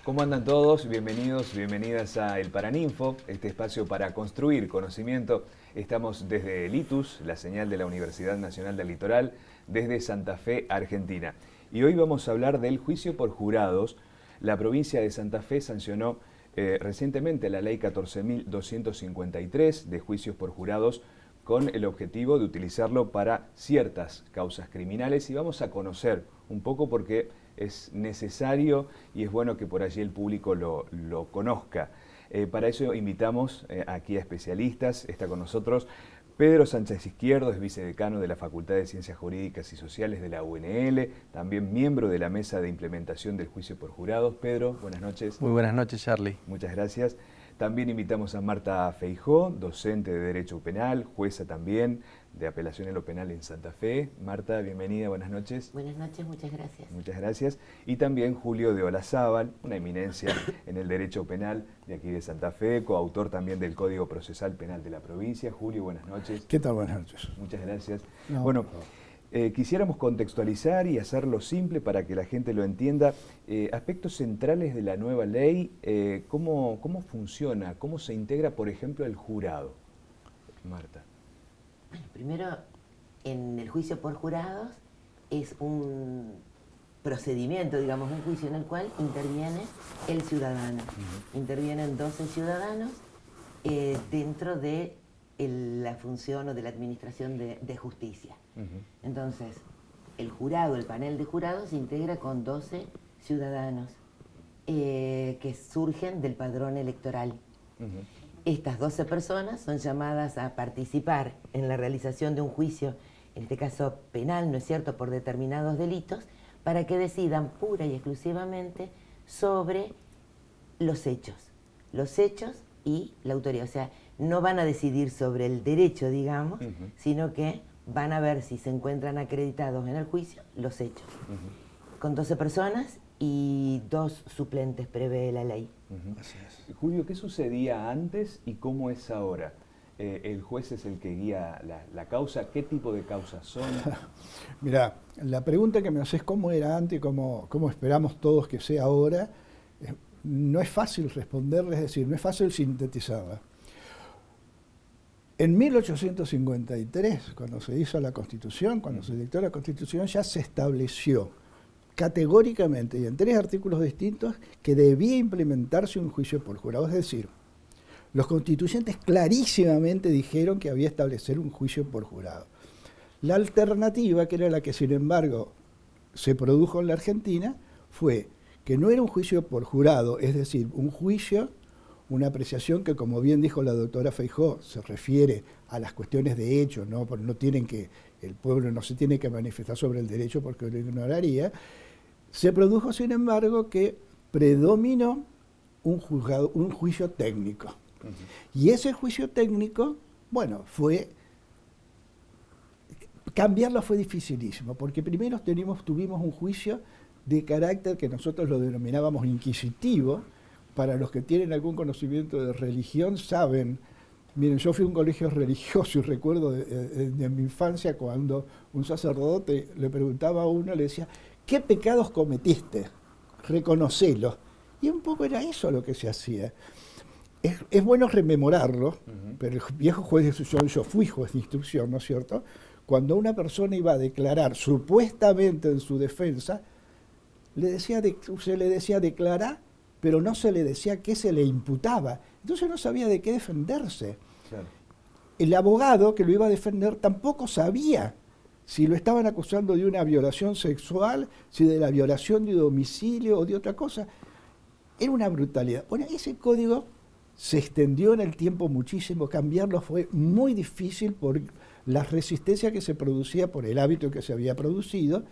¿Cómo andan todos? Bienvenidos, bienvenidas a El Paraninfo, este espacio para construir conocimiento. Estamos desde el ITUS, la señal de la Universidad Nacional del Litoral, desde Santa Fe, Argentina. Y hoy vamos a hablar del juicio por jurados. La provincia de Santa Fe sancionó recientemente la ley 14.253 de juicios por jurados con el objetivo de utilizarlo para ciertas causas criminales, y vamos a conocer un poco porque es necesario y es bueno que por allí el público lo conozca. Para eso invitamos aquí a especialistas. Está con nosotros Pedro Sánchez Izquierdo, es vicedecano de la Facultad de Ciencias Jurídicas y Sociales de la UNL, también miembro de la Mesa de Implementación del Juicio por Jurados. Pedro, buenas noches. Muy buenas noches, Charlie. Muchas gracias. También invitamos a Marta Feijó, docente de Derecho Penal, jueza también de apelación en lo penal en Santa Fe. Marta, bienvenida, buenas noches. Buenas noches, muchas gracias. Muchas gracias. Y también Julio de Olazábal, una eminencia en el derecho penal de aquí de Santa Fe, coautor también del Código Procesal Penal de la provincia. Julio, buenas noches. ¿Qué tal? Buenas noches. Muchas gracias. No, bueno, quisiéramos contextualizar y hacerlo simple para que la gente lo entienda. Aspectos centrales de la nueva ley, ¿cómo funciona? ¿Cómo se integra, por ejemplo, el jurado? Marta. Bueno, primero, en el juicio por jurados es un procedimiento, digamos, un juicio en el cual interviene el ciudadano. Intervienen 12 ciudadanos dentro de la función o de la administración de justicia. Entonces, el jurado, el panel de jurados, se integra con 12 ciudadanos que surgen del padrón electoral. Estas 12 personas son llamadas a participar en la realización de un juicio, en este caso penal, ¿no es cierto?, por determinados delitos, para que decidan pura y exclusivamente sobre los hechos y la autoría. O sea, no van a decidir sobre el derecho, digamos, sino que van a ver si se encuentran acreditados en el juicio los hechos. Con 12 personas y 2 suplentes prevé la ley. Julio, ¿qué sucedía antes y cómo es ahora? ¿El juez es el que guía la causa? ¿Qué tipo de causas son? Mira, la pregunta que me haces, ¿cómo era antes y cómo esperamos todos que sea ahora? No es fácil responderle, es decir, no es fácil sintetizarla. En 1853, cuando se hizo la Constitución, cuando se dictó la Constitución, ya se estableció categóricamente y en 3 artículos distintos que debía implementarse un juicio por jurado. Es decir, los constituyentes clarísimamente dijeron que había que establecer un juicio por jurado. La alternativa, que era la que sin embargo se produjo en la Argentina, fue que no era un juicio por jurado, es decir, un juicio, una apreciación que, como bien dijo la doctora Feijó, se refiere a las cuestiones de hecho, no tienen que, el pueblo no se tiene que manifestar sobre el derecho porque lo ignoraría. Se produjo, sin embargo, que predominó un juicio técnico. Y ese juicio técnico, bueno, cambiarlo fue dificilísimo, porque primero tuvimos un juicio de carácter que nosotros lo denominábamos inquisitivo. Para los que tienen algún conocimiento de religión saben, miren, yo fui a un colegio religioso y recuerdo de mi infancia cuando un sacerdote le preguntaba a uno, le decía, ¿qué pecados cometiste? Reconocelo. Y un poco era eso lo que se hacía. Es bueno rememorarlo, pero el viejo juez de instrucción, yo fui juez de instrucción, ¿no es cierto? Cuando una persona iba a declarar supuestamente en su defensa, se le decía declarar, pero no se le decía qué se le imputaba. Entonces no sabía de qué defenderse. Claro. El abogado que lo iba a defender tampoco sabía si lo estaban acusando de una violación sexual, si de la violación de domicilio o de otra cosa. Era una brutalidad. Bueno, ese código se extendió en el tiempo muchísimo. Cambiarlo fue muy difícil por la resistencia que se producía por el hábito que se había producido.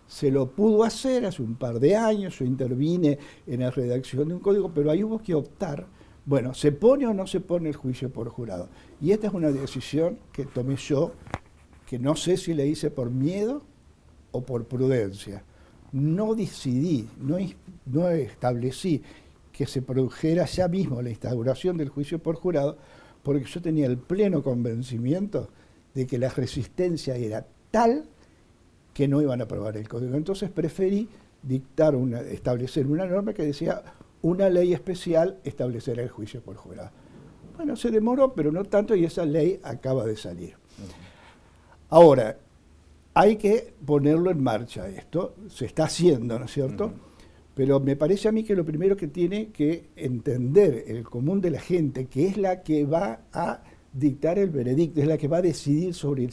Se lo pudo hacer hace un par de años, yo intervine en la redacción de un código, pero ahí hubo que optar, bueno, ¿se pone o no se pone el juicio por jurado? Y esta es una decisión que tomé yo, que no sé si la hice por miedo o por prudencia. No decidí, no establecí que se produjera ya mismo la instauración del juicio por jurado, porque yo tenía el pleno convencimiento de que la resistencia era tal que no iban a aprobar el código. Entonces preferí establecer una norma que decía una ley especial establecerá el juicio por jurado. Bueno, se demoró, pero no tanto, y esa ley acaba de salir. Ahora, hay que ponerlo en marcha esto, se está haciendo, ¿no es cierto? Pero me parece a mí que lo primero que tiene que entender el común de la gente, que es la que va a dictar el veredicto, es la que va a decidir sobre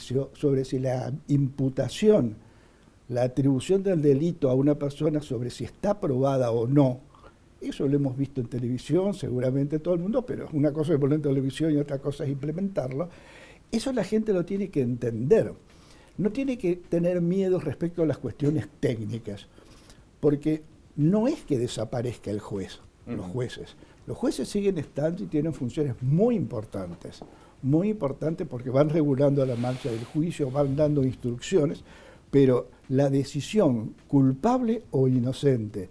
si la imputación, la atribución del delito a una persona, sobre si está probada o no. Eso lo hemos visto en televisión, seguramente todo el mundo, pero una cosa es ponerlo en televisión y otra cosa es implementarlo. Eso la gente lo tiene que entender. No tiene que tener miedo respecto a las cuestiones técnicas, porque no es que desaparezca el juez, los jueces. Los jueces siguen estando y tienen funciones muy importantes porque van regulando la marcha del juicio, van dando instrucciones, pero la decisión culpable o inocente,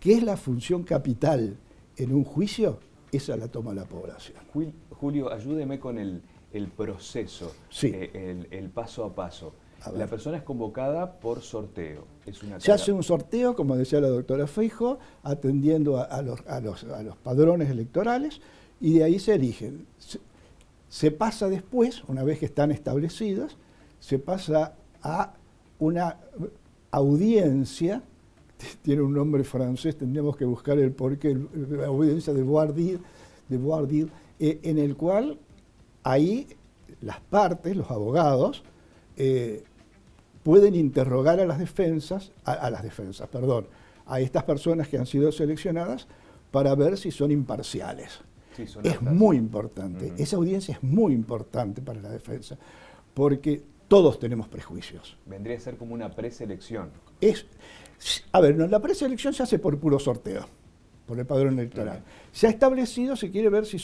que es la función capital en un juicio, esa la toma la población. Julio, ayúdeme con el proceso, sí. El paso a paso. La persona es convocada por sorteo. Se hace un sorteo, como decía la doctora Feijó, atendiendo a los padrones electorales, y de ahí se eligen. Se pasa después, una vez que están establecidos, se pasa a una audiencia, tiene un nombre francés, tendríamos que buscar el porqué, la audiencia de voir dire, en el cual ahí las partes, los abogados, pueden interrogar a las defensas, a estas personas que han sido seleccionadas para ver si son imparciales. Sí, es muy importante, esa audiencia es muy importante para la defensa, porque todos tenemos prejuicios. Vendría a ser como una preselección. La preselección se hace por puro sorteo, por el padrón electoral. Se ha establecido, se quiere ver si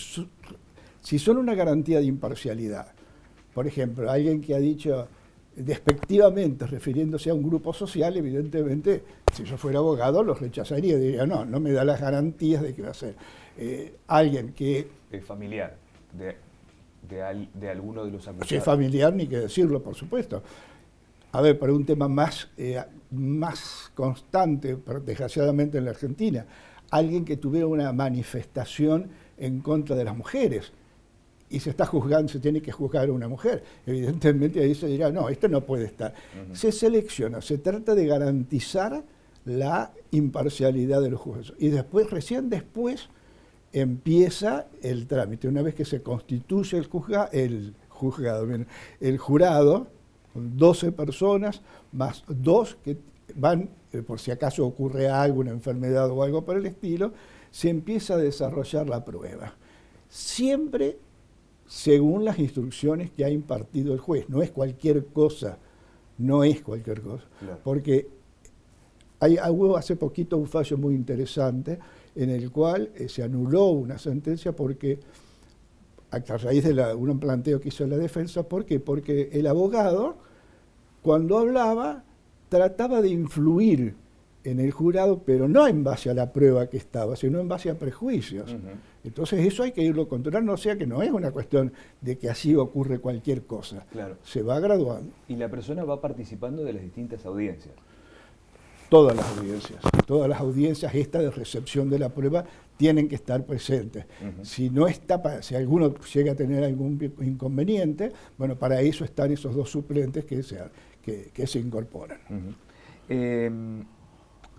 son una garantía de imparcialidad. Por ejemplo, alguien que ha dicho despectivamente, refiriéndose a un grupo social, evidentemente, si yo fuera abogado, los rechazaría, diría, no me da las garantías de que va a ser. Alguien que... Es familiar de alguno de los acusados. Si es familiar, ni que decirlo, por supuesto. A ver, para un tema más constante, pero desgraciadamente en la Argentina, alguien que tuviera una manifestación en contra de las mujeres, y se tiene que juzgar a una mujer. Evidentemente ahí se dirá, no, esto no puede estar. Se selecciona, se trata de garantizar la imparcialidad de los jueces. Y recién después empieza el trámite. Una vez que se constituye el jurado, con 12 personas, más 2 que van, por si acaso ocurre algo, una enfermedad o algo por el estilo, se empieza a desarrollar la prueba. Siempre según las instrucciones que ha impartido el juez. No es cualquier cosa, Claro. Porque hubo hace poquito un fallo muy interesante en el cual se anuló una sentencia porque, a raíz de un planteo que hizo la defensa, ¿por qué? Porque el abogado, cuando hablaba, trataba de influir en el jurado, pero no en base a la prueba que estaba, sino en base a prejuicios. Entonces eso hay que irlo controlando, o sea que no es una cuestión de que así ocurre cualquier cosa. Claro. Se va graduando. Y la persona va participando de las distintas audiencias. Todas las audiencias estas de recepción de la prueba tienen que estar presentes. Si no está, si alguno llega a tener algún inconveniente, bueno, para eso están esos 2 suplentes que se incorporan.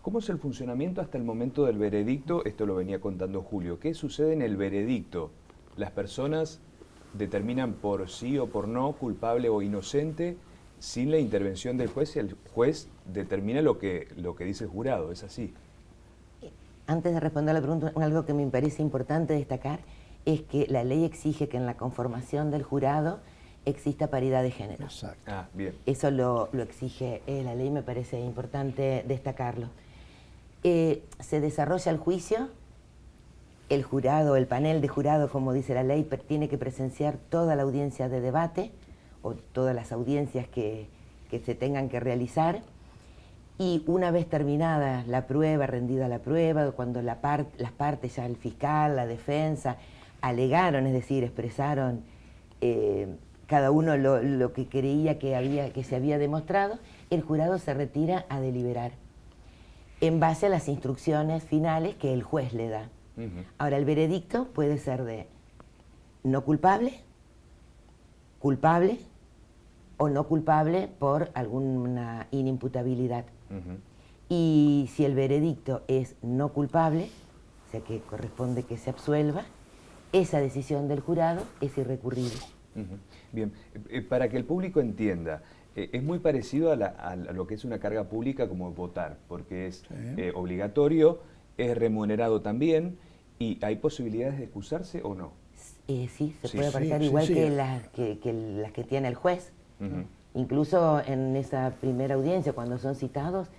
¿Cómo es el funcionamiento hasta el momento del veredicto? Esto lo venía contando Julio. ¿Qué sucede en el veredicto? ¿Las personas determinan por sí o por no, culpable o inocente, sin la intervención del juez, y el juez determina lo que dice el jurado? ¿Es así? Antes de responder a la pregunta, algo que me parece importante destacar es que la ley exige que en la conformación del jurado exista paridad de género. Exacto. Bien. Eso lo exige la ley, me parece importante destacarlo. Se desarrolla el juicio, el jurado, el panel de jurado, como dice la ley, tiene que presenciar toda la audiencia de debate o todas las audiencias que se tengan que realizar, y una vez terminada la prueba, rendida la prueba, cuando las partes, ya el fiscal, la defensa, alegaron, es decir, expresaron cada uno lo que creía que se había demostrado, el jurado se retira a deliberar. en base a las instrucciones finales que el juez le da. Ahora, el veredicto puede ser de no culpable, culpable o no culpable por alguna inimputabilidad. Y si el veredicto es no culpable, o sea que corresponde que se absuelva, esa decisión del jurado es irrecurrible. Bien, para que el público entienda, es muy parecido a lo que es una carga pública como votar, porque es obligatorio, es remunerado también, y ¿hay posibilidades de excusarse o no? Sí, se puede apartar igual que las que tiene el juez. Incluso en esa primera audiencia, cuando son citados,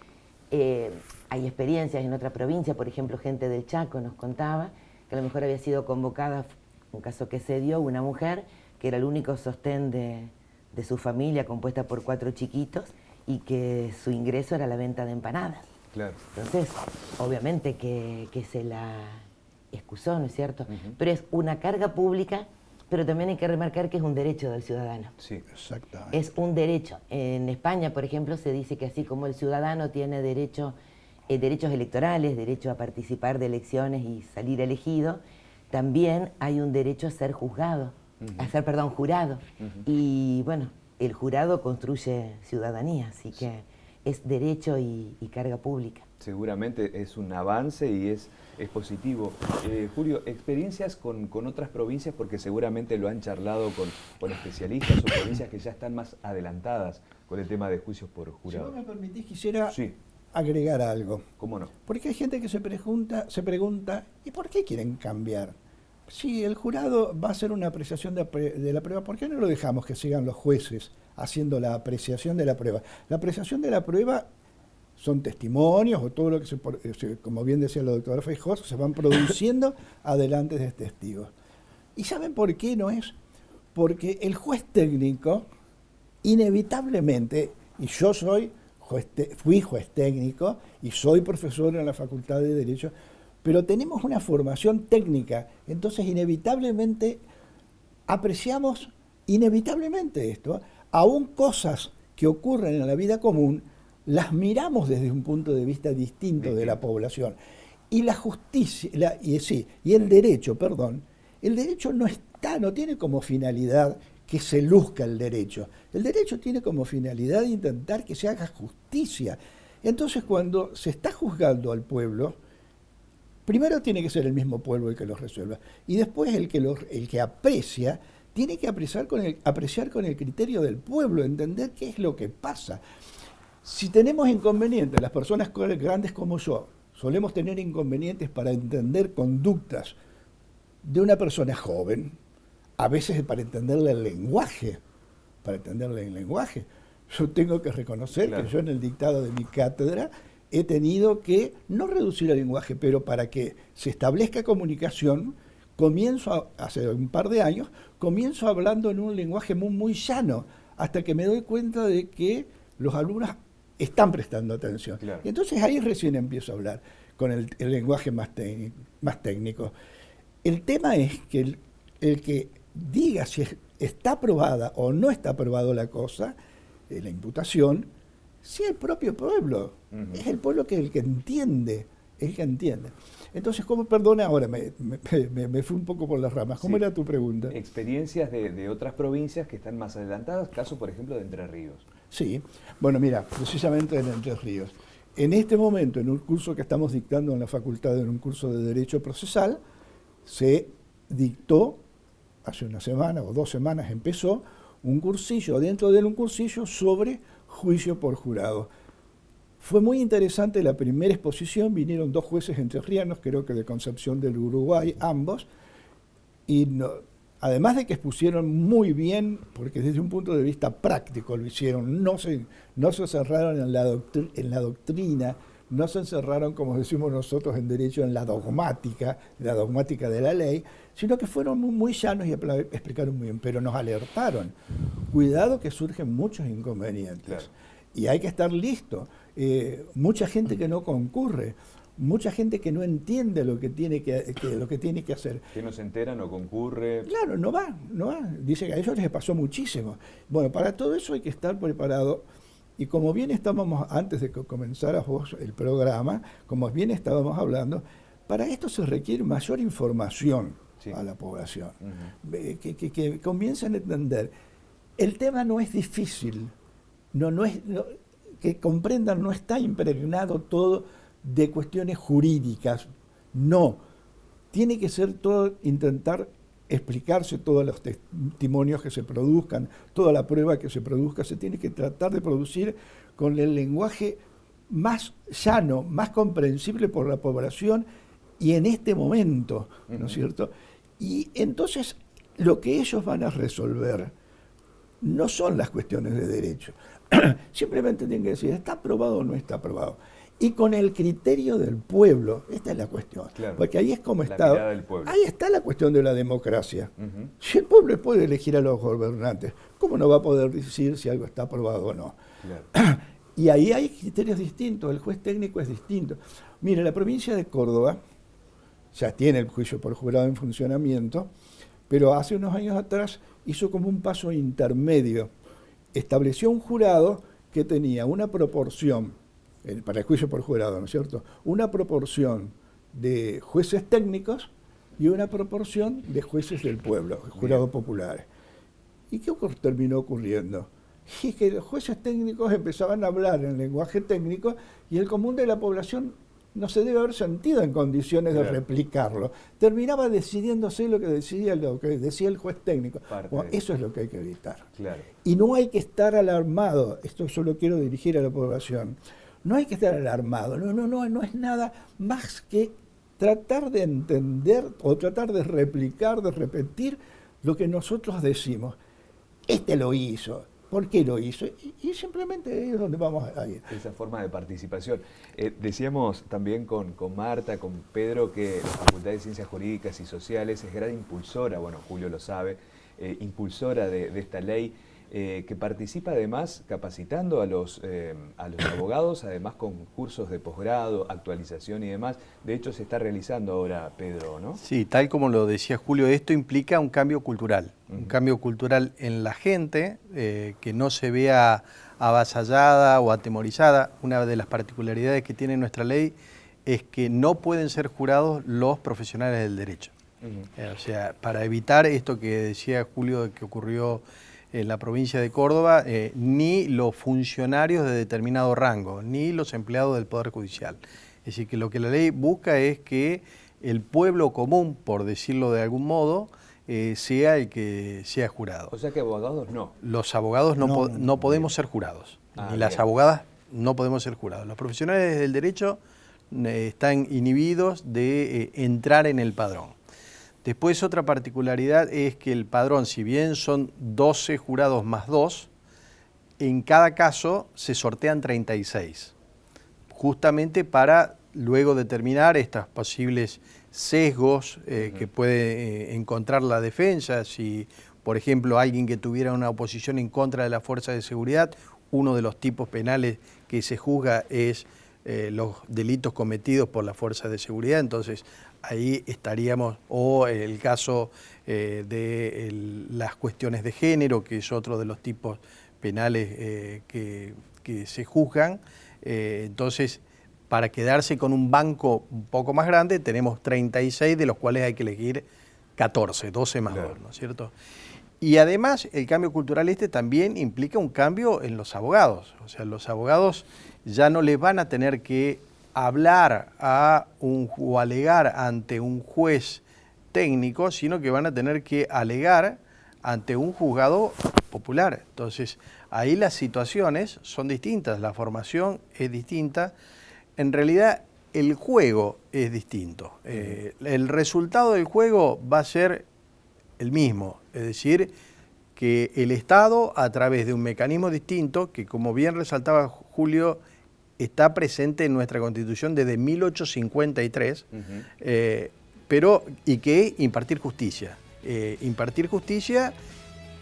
hay experiencias en otra provincia, por ejemplo, gente del Chaco nos contaba que a lo mejor había sido convocada, un caso que se dio, una mujer que era el único sostén de su familia, compuesta por 4 chiquitos, y que su ingreso era la venta de empanadas. Claro. Entonces, obviamente que se la excusó, ¿no es cierto? Pero es una carga pública, pero también hay que remarcar que es un derecho del ciudadano. Sí, exactamente. Es un derecho. En España, por ejemplo, se dice que así como el ciudadano tiene derechos electorales, derecho a participar de elecciones y salir elegido, también hay un derecho a ser juzgado, jurado. Y bueno, el jurado construye ciudadanía, así que es derecho y carga pública. Seguramente es un avance y es positivo. Julio, experiencias con otras provincias, porque seguramente lo han charlado con especialistas o provincias que ya están más adelantadas con el tema de juicios por jurado. Si vos me permitís, quisiera Sí. agregar algo. ¿Cómo no? Porque hay gente que se pregunta, ¿y por qué quieren cambiar? Si el jurado va a hacer una apreciación de la prueba, ¿por qué no lo dejamos que sigan los jueces haciendo la apreciación de la prueba? La apreciación de la prueba son testimonios o todo lo que, como bien decía la doctora Feijós, se van produciendo adelante de testigos. ¿Y saben por qué no es? Porque el juez técnico, inevitablemente, y yo fui juez técnico y soy profesor en la Facultad de Derecho, pero tenemos una formación técnica, entonces inevitablemente apreciamos esto, aún cosas que ocurren en la vida común, las miramos desde un punto de vista distinto de la población. Y la justicia, el derecho no tiene como finalidad que se luzca el derecho. El derecho tiene como finalidad intentar que se haga justicia. Entonces, cuando se está juzgando al pueblo, primero tiene que ser el mismo pueblo el que lo resuelva. Y después el que aprecia tiene que apreciar con el criterio del pueblo, entender qué es lo que pasa. Si tenemos inconvenientes, las personas grandes como yo, solemos tener inconvenientes para entender conductas de una persona joven, a veces para entenderle el lenguaje. Yo tengo que reconocer que yo en el dictado de mi cátedra he tenido que no reducir el lenguaje, pero para que se establezca comunicación, hace un par de años, comienzo hablando en un lenguaje muy llano, hasta que me doy cuenta de que los alumnos están prestando atención. Claro. Y entonces ahí recién empiezo a hablar con el lenguaje más técnico. El tema es que el que diga si está aprobada o no está aprobado la cosa, la imputación, sea el propio pueblo. Es el pueblo que entiende. Entonces, perdona, ahora me fui un poco por las ramas. ¿Cómo era tu pregunta? Experiencias de otras provincias que están más adelantadas, caso por ejemplo de Entre Ríos. Sí, bueno, mira, precisamente en Entre Ríos. En este momento, en un curso que estamos dictando en la facultad, en un curso de Derecho Procesal, se dictó, hace una semana o 2 semanas empezó, un cursillo, dentro de él un cursillo sobre juicio por jurado. Fue muy interesante la primera exposición, vinieron 2 jueces entrerrianos, creo que de Concepción del Uruguay, ambos, y además de que expusieron muy bien, porque desde un punto de vista práctico lo hicieron, no se encerraron en la doctrina, no se encerraron, como decimos nosotros en derecho, en la dogmática de la ley, sino que fueron muy llanos y explicaron muy bien, pero nos alertaron. Cuidado que surgen muchos inconvenientes. Claro. Y hay que estar listo. Mucha gente que no concurre, mucha gente que no entiende lo que tiene que hacer. Que no se entera, no concurre. Claro, no va. Dice que a ellos les pasó muchísimo. Bueno, para todo eso hay que estar preparado. Y como bien estábamos, antes de que comenzaras vos el programa, como bien estábamos hablando, para esto se requiere mayor información a la población, que comiencen a entender. El tema no es difícil, que comprendan, no está impregnado todo de cuestiones jurídicas, no. Tiene que ser todo, intentar explicarse todos los testimonios que se produzcan, toda la prueba que se produzca, se tiene que tratar de producir con el lenguaje más llano, más comprensible por la población y en este momento, ¿no es cierto? Y entonces lo que ellos van a resolver no son las cuestiones de derecho, simplemente tienen que decir, ¿está aprobado o no está aprobado? Y con el criterio del pueblo, esta es la cuestión, claro, porque ahí es como está, ahí está la cuestión de la democracia. Si el pueblo puede elegir a los gobernantes, ¿cómo no va a poder decir si algo está aprobado o no? Claro. Y ahí hay criterios distintos, el juez técnico es distinto. Mire, la provincia de Córdoba ya tiene el juicio por jurado en funcionamiento, pero hace unos años atrás hizo como un paso intermedio. Estableció un jurado que tenía una proporción, para el juicio por jurado, ¿no es cierto?, una proporción de jueces técnicos y una proporción de jueces del pueblo, jurados populares. ¿Y qué terminó ocurriendo? Y que los jueces técnicos empezaban a hablar en lenguaje técnico y el común de la población no se debe haber sentido en condiciones de replicarlo. Terminaba decidiéndose lo que decía el juez técnico. Bueno, eso es lo que hay que evitar. Claro. Y no hay que estar alarmado, esto yo lo quiero dirigir a la población, no hay que estar alarmado, no es nada más que tratar de entender o tratar de replicar, de repetir lo que nosotros decimos. Este lo hizo. ¿Por qué lo hizo? Y simplemente es donde vamos a ir. Esa forma de participación. Decíamos también con Marta, con Pedro, que la Facultad de Ciencias Jurídicas y Sociales es gran impulsora, bueno, Julio lo sabe, impulsora de esta ley, que participa además capacitando a los abogados, además con cursos de posgrado, actualización y demás. De hecho, se está realizando ahora, Pedro, ¿no? Sí, tal como lo decía Julio, esto implica un cambio cultural, un cambio cultural en la gente, que no se vea avasallada o atemorizada. Una de las particularidades que tiene nuestra ley es que no pueden ser jurados los profesionales del derecho. O sea, para evitar esto que decía Julio que ocurrió en la provincia de Córdoba, ni los funcionarios de determinado rango, ni los empleados del Poder Judicial. Es decir, que lo que la ley busca es que el pueblo común, por decirlo de algún modo, sea el que sea jurado. O sea que abogados no. Los abogados no podemos ser jurados, ni las abogadas no podemos ser jurados. Los profesionales del derecho están inhibidos de entrar en el padrón. Después otra particularidad es que el padrón, si bien son 12 jurados más 2, en cada caso se sortean 36, justamente para luego determinar estos posibles sesgos que puede encontrar la defensa. Si, por ejemplo, alguien que tuviera una oposición en contra de la fuerza de seguridad, uno de los tipos penales que se juzga es los delitos cometidos por la fuerza de seguridad, entonces ahí estaríamos, o el caso de las cuestiones de género, que es otro de los tipos penales que se juzgan. Entonces, para quedarse con un banco un poco más grande, tenemos 36, de los cuales hay que elegir 14, 12 más 2, ¿no es cierto? Y además, el cambio cultural también implica un cambio en los abogados. O sea, los abogados ya no les van a tener que hablar o alegar ante un juez técnico, sino que van a tener que alegar ante un juzgado popular. Entonces, ahí las situaciones son distintas, la formación es distinta. En realidad, el juego es distinto. El resultado del juego va a ser el mismo, es decir, que el Estado, a través de un mecanismo distinto, que como bien resaltaba Julio, está presente en nuestra Constitución desde 1853, y que es impartir justicia. Impartir justicia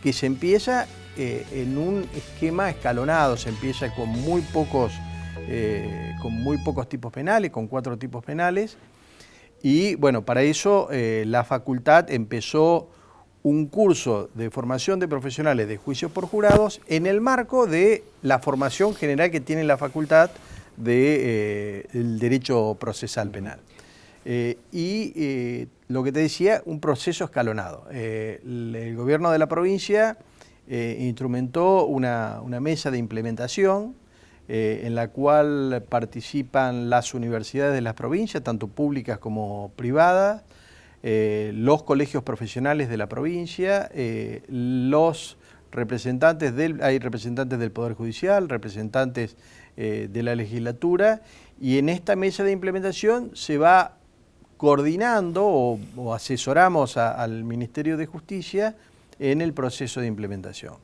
que se empieza en un esquema escalonado, se empieza con muy pocos tipos penales, con 4 tipos penales, y bueno, para eso la facultad empezó un curso de formación de profesionales de juicios por jurados en el marco de la formación general que tiene la facultad del derecho procesal penal. Lo que te decía, un proceso escalonado. El gobierno de la provincia instrumentó una mesa de implementación en la cual participan las universidades de las provincias, tanto públicas como privadas, los colegios profesionales de la provincia, los representantes hay representantes del Poder Judicial, representantes de la legislatura, y en esta mesa de implementación se va coordinando o asesoramos al Ministerio de Justicia en el proceso de implementación.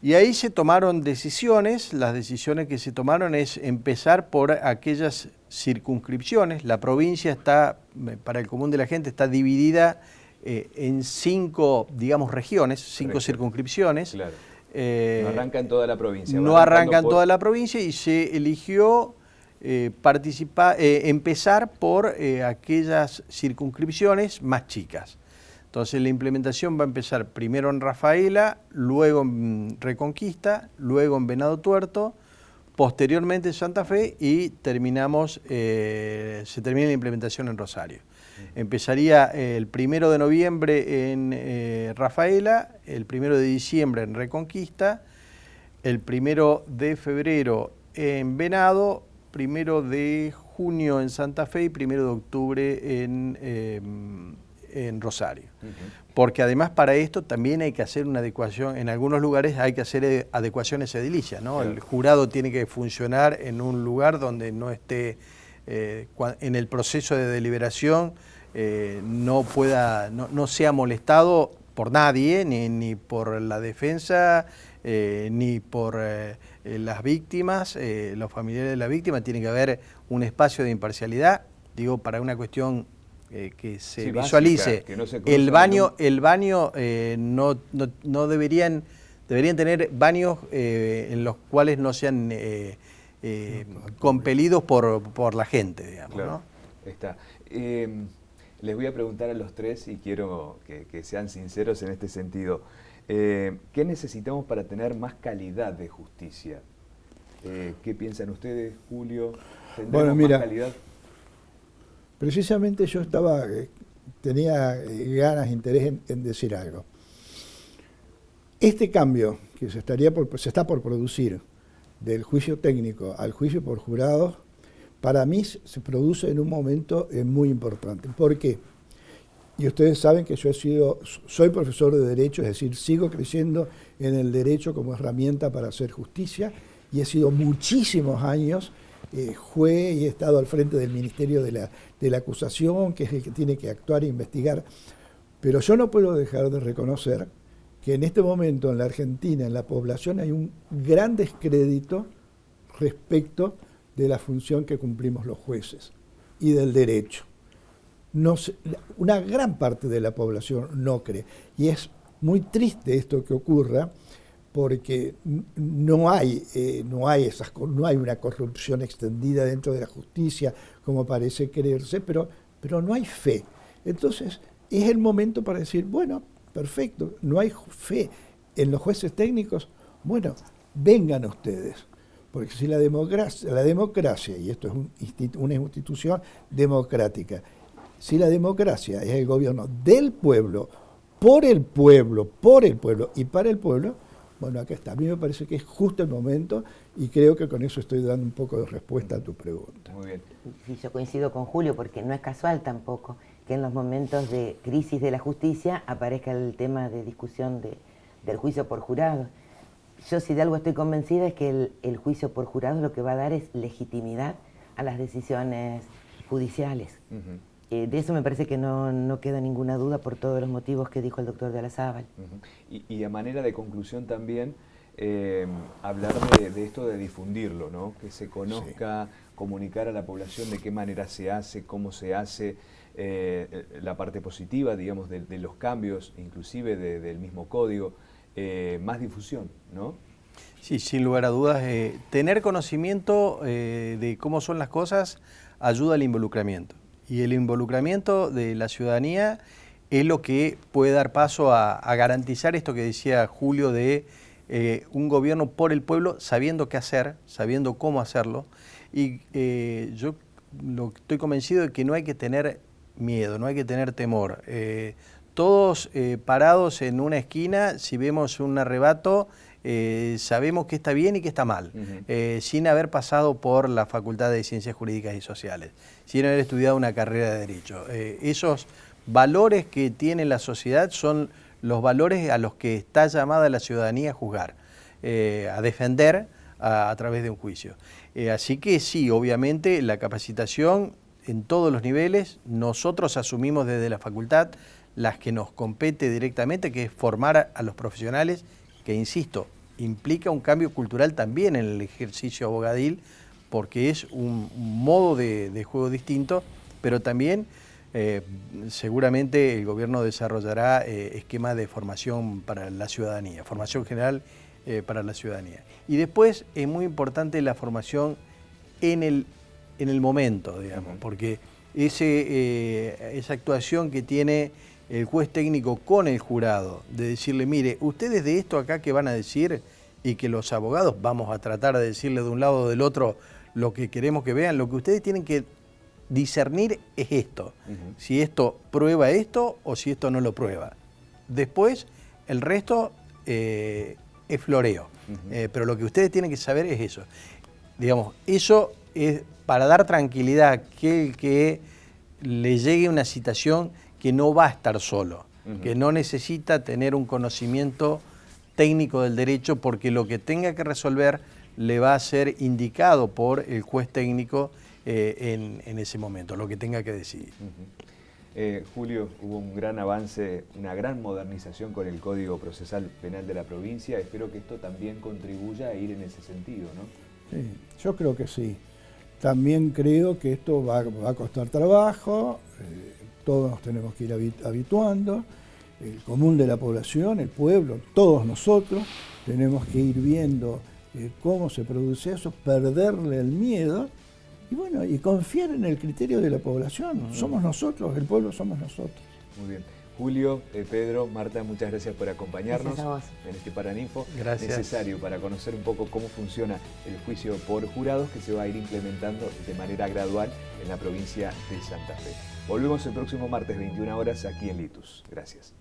Y ahí se tomaron decisiones. Las decisiones que se tomaron es empezar por aquellas circunscripciones. La provincia está, para el común de la gente, está dividida en 5, digamos, regiones, 5 circunscripciones. Claro. No arranca en toda la provincia. No arranca en toda la provincia, y se eligió empezar por aquellas circunscripciones más chicas. Entonces la implementación va a empezar primero en Rafaela, luego en Reconquista, luego en Venado Tuerto, posteriormente en Santa Fe, y se termina la implementación en Rosario. Empezaría el 1 de noviembre en Rafaela, el 1 de diciembre en Reconquista, el 1 de febrero en Venado, 1 de junio en Santa Fe y 1 de octubre en Rosario. Porque además para esto también hay que hacer una adecuación, en algunos lugares hay que hacer adecuaciones edilicias, ¿no? Claro. El jurado tiene que funcionar en un lugar donde no esté, en el proceso de deliberación, no sea molestado por nadie, ni por la defensa, ni por las víctimas, los familiares de la víctima. Tiene que haber un espacio de imparcialidad, digo, para una cuestión que se visualice. Básica, que no se el baño no deberían tener baños en los cuales no sean compelidos por la gente, digamos. Claro, ¿no? Está. Les voy a preguntar a los tres, y quiero que sean sinceros en este sentido. ¿Qué necesitamos para tener más calidad de justicia? ¿Qué piensan ustedes, Julio? ¿Tendremos más calidad? Precisamente yo tenía ganas, interés en decir algo. Este cambio que se está por producir del juicio técnico al juicio por jurados, para mí se produce en un momento muy importante. ¿Por qué? Y ustedes saben que yo soy profesor de Derecho, es decir, sigo creciendo en el Derecho como herramienta para hacer justicia, y he sido muchísimos años juez y he estado al frente del Ministerio de la Acusación, que es el que tiene que actuar e investigar. Pero yo no puedo dejar de reconocer que en este momento en la Argentina, en la población, hay un gran descrédito respecto de la función que cumplimos los jueces y del derecho. Una gran parte de la población no cree. Y es muy triste esto que ocurra, porque no hay una corrupción extendida dentro de la justicia, como parece creerse, pero no hay fe. Entonces, es el momento para decir, bueno, perfecto, no hay fe en los jueces técnicos, bueno, vengan ustedes. Porque si la democracia, y esto es una institución democrática, si la democracia es el gobierno del pueblo, por el pueblo y para el pueblo, bueno, acá está. A mí me parece que es justo el momento, y creo que con eso estoy dando un poco de respuesta a tu pregunta. Muy bien. Sí, yo coincido con Julio, porque no es casual tampoco que en los momentos de crisis de la justicia aparezca el tema de discusión del juicio por jurado. Yo, si de algo estoy convencida, es que el juicio por jurado lo que va a dar es legitimidad a las decisiones judiciales. De eso me parece que no queda ninguna duda por todos los motivos que dijo el doctor de Olazábal. Y a manera de conclusión también, hablar de esto de difundirlo, ¿no? Que se conozca, comunicar a la población de qué manera se hace, cómo se hace, la parte positiva, digamos, de los cambios, inclusive del mismo código, más difusión, ¿no? Sí, sin lugar a dudas. Tener conocimiento de cómo son las cosas ayuda al involucramiento. Y el involucramiento de la ciudadanía es lo que puede dar paso a garantizar esto que decía Julio de un gobierno por el pueblo, sabiendo qué hacer, sabiendo cómo hacerlo. Y yo estoy convencido de que no hay que tener miedo, no hay que tener temor. Todos parados en una esquina, si vemos un arrebato, sabemos que está bien y que está mal, sin haber pasado por la Facultad de Ciencias Jurídicas y Sociales, sin haber estudiado una carrera de Derecho. Esos valores que tiene la sociedad son los valores a los que está llamada la ciudadanía a juzgar, a defender a través de un juicio. Así que sí, obviamente la capacitación en todos los niveles, nosotros asumimos desde la facultad las que nos compete directamente, que es formar a los profesionales, que insisto, implica un cambio cultural también en el ejercicio abogadil, porque es un modo de juego distinto, pero también seguramente el gobierno desarrollará esquemas de formación para la ciudadanía, formación general para la ciudadanía. Y después es muy importante la formación en el momento, digamos, porque esa actuación que tiene el juez técnico con el jurado, de decirle, mire, ustedes de esto acá que van a decir, y que los abogados vamos a tratar de decirle de un lado o del otro lo que queremos que vean, lo que ustedes tienen que discernir es esto, si esto prueba esto o si esto no lo prueba. Después, el resto es floreo, pero lo que ustedes tienen que saber es eso. Digamos, eso es para dar tranquilidad que le llegue una citación que no va a estar solo, que no necesita tener un conocimiento técnico del derecho, porque lo que tenga que resolver le va a ser indicado por el juez técnico en ese momento, lo que tenga que decidir. Julio, hubo un gran avance, una gran modernización con el Código Procesal Penal de la provincia. Espero que esto también contribuya a ir en ese sentido, ¿no? Sí, yo creo que sí. También creo que esto va a costar trabajo, todos nos tenemos que ir habituando, el común de la población, el pueblo, todos nosotros tenemos que ir viendo cómo se produce eso, perderle el miedo y bueno, y confiar en el criterio de la población. Somos nosotros, el pueblo somos nosotros. Muy bien. Julio, Pedro, Marta, muchas gracias por acompañarnos Gracias a vos. en este Paraninfo. Gracias. Necesario para conocer un poco cómo funciona el juicio por jurados, que se va a ir implementando de manera gradual en la provincia de Santa Fe. Volvemos el próximo martes, 21 horas, aquí en Litus. Gracias.